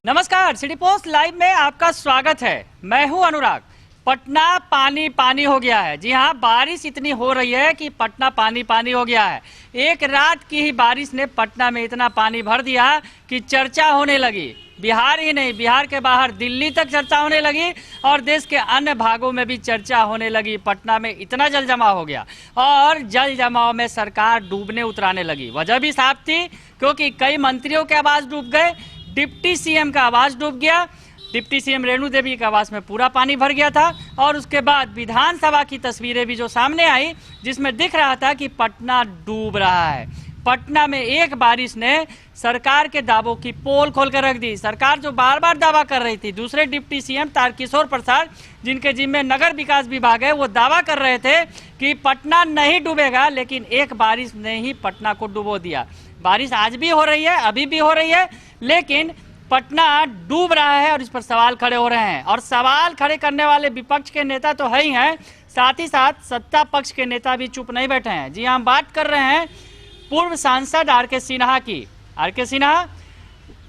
नमस्कार, city post live में आपका स्वागत है। मैं हूं अनुराग। पटना पानी पानी हो गया है। जी हां, बारिश इतनी हो रही है कि पटना पानी पानी हो गया है। एक रात की ही बारिश ने पटना में इतना पानी भर दिया कि चर्चा होने लगी। बिहार ही नहीं, बिहार के बाहर दिल्ली तक चर्चा होने लगी और देश के अन्य भागों में भी चर्चा होने लगी। पटना में इतना जल जमाव हो गया और जल जमाव में सरकार डूबने उतराने लगी। वजह भी साफ थी, क्योंकि कई मंत्रियों के आवास डूब गए, डिप्टी सीएम का आवास डूब गया, डिप्टी सीएम रेणु देवी के आवास में पूरा पानी भर गया था। और उसके बाद विधानसभा की तस्वीरें भी जो सामने आई, जिसमें दिख रहा था कि पटना डूब रहा है। पटना में एक बारिश ने सरकार के दावों की पोल खोल कर रख दी। सरकार जो बार बार दावा कर रही थी, दूसरे डिप्टी सीएम तारकिशोर प्रसाद, जिनके जिम्मे नगर विकास विभाग है, वो दावा कर रहे थे कि पटना नहीं डूबेगा, लेकिन एक बारिश ने ही पटना को डुबो दिया। बारिश आज भी हो रही है, अभी भी हो रही है, लेकिन पटना डूब रहा है और इस पर सवाल खड़े हो रहे हैं। और सवाल खड़े करने वाले विपक्ष के नेता तो है ही हैं, साथ ही साथ सत्ता पक्ष के नेता भी चुप नहीं बैठे हैं। जी, हम बात कर रहे हैं पूर्व सांसद आर.के. सिन्हा की। आर.के. सिन्हा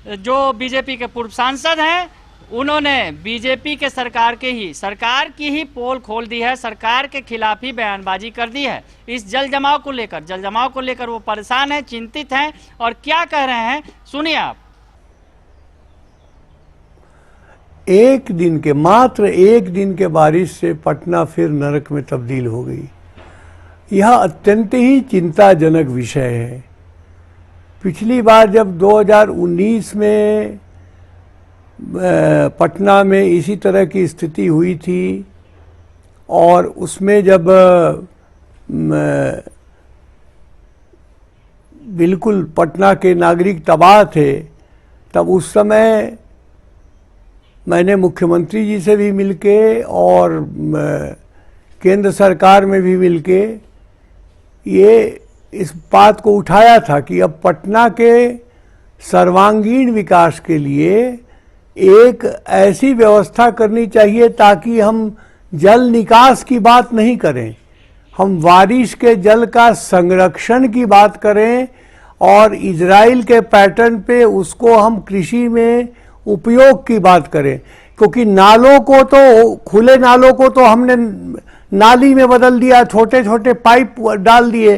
जो बीजेपी के पूर्व सांसद हैं, उन्होंने बीजेपी के सरकार की ही पोल खोल दी है, सरकार के खिलाफ ही बयानबाजी कर दी है। इस जल जमाव को लेकर वो परेशान हैं, चिंतित हैं और क्या कह रहे हैं, सुनिए आप। मात्र एक दिन के बारिश से पटना फिर नरक में तब्दील हो गई। यह अत्यंत ही चिंताजनक विषय है। पिछली बार जब 2019 में पटना में इसी तरह की स्थिति हुई थी और उसमें जब बिल्कुल पटना के नागरिक तबाह थे, तब उस समय मैंने मुख्यमंत्री जी से भी मिलके और केंद्र सरकार में भी मिलके इस बात को उठाया था कि अब पटना के सर्वांगीण विकास के लिए एक ऐसी व्यवस्था करनी चाहिए ताकि हम जल निकास की बात नहीं करें, हम बारिश के जल का संरक्षण की बात करें और इजराइल के पैटर्न पे उसको हम कृषि में उपयोग की बात करें। क्योंकि नालों को तो, खुले नालों को तो हमने नाली में बदल दिया, छोटे छोटे पाइप डाल दिए।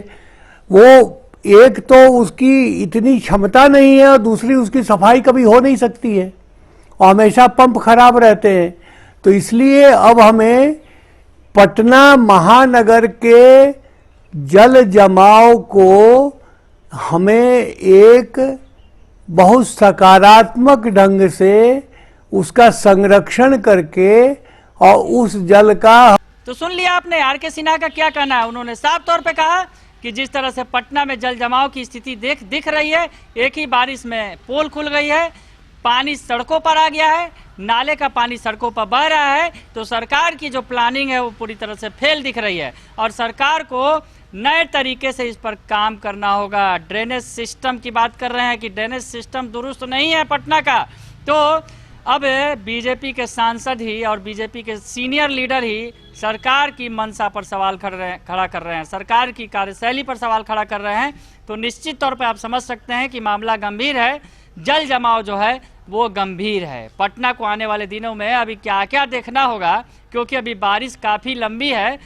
वो एक तो उसकी इतनी क्षमता नहीं है और दूसरी उसकी सफाई कभी हो नहीं सकती है और हमेशा पंप खराब रहते हैं। तो इसलिए अब हमें पटना महानगर के जल जमाव को हमें एक बहुत सकारात्मक ढंग से उसका संरक्षण करके और उस जल का। तो सुन लिया आपने आर.के. सिन्हा का क्या कहना है। उन्होंने साफ तौर पे कहा कि जिस तरह से पटना में जल जमाव की स्थिति दिख रही है, एक ही बारिश में पोल खुल गई है, पानी सड़कों पर आ गया है, नाले का पानी सड़कों पर बह रहा है। तो सरकार की जो प्लानिंग है वो पूरी तरह से फेल दिख रही है और सरकार को नए तरीके से इस पर काम करना होगा। ड्रेनेज सिस्टम की बात कर रहे हैं कि ड्रेनेज सिस्टम दुरुस्त नहीं है पटना का। तो अब बीजेपी के सांसद ही और बीजेपी के सीनियर लीडर ही सरकार की मंशा पर सवाल खड़ा कर रहे हैं, सरकार की कार्यशैली पर सवाल खड़ा कर रहे हैं। तो निश्चित तौर पे आप समझ सकते हैं कि मामला गंभीर है। जल जमाव जो है वो गंभीर है। पटना को आने वाले दिनों में अभी क्या क्या देखना होगा, क्योंकि अभी बारिश काफ़ी लंबी है,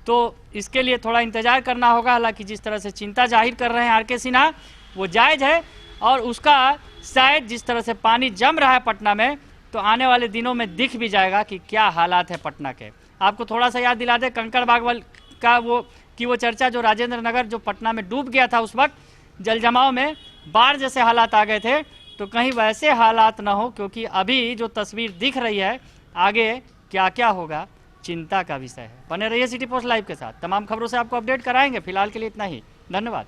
तो इसके लिए थोड़ा इंतजार करना होगा। हालांकि जिस तरह से चिंता जाहिर कर रहे हैं आर.के. सिन्हा, वो जायज़ है और उसका शायद जिस तरह से पानी जम रहा है पटना में, तो आने वाले दिनों में दिख भी जाएगा कि क्या हालात है पटना के। आपको थोड़ा सा याद दिला दे कंकड़बाग का वो चर्चा, जो राजेंद्र नगर जो पटना में डूब गया था, उस वक्त जल जमाव में बाढ़ जैसे हालात आ गए थे। तो कहीं वैसे हालात ना हो, क्योंकि अभी जो तस्वीर दिख रही है, आगे क्या क्या होगा चिंता का विषय है। बने रहिए सिटी पोस्ट लाइव के साथ, तमाम खबरों से आपको अपडेट कराएंगे। फिलहाल के लिए इतना ही, धन्यवाद।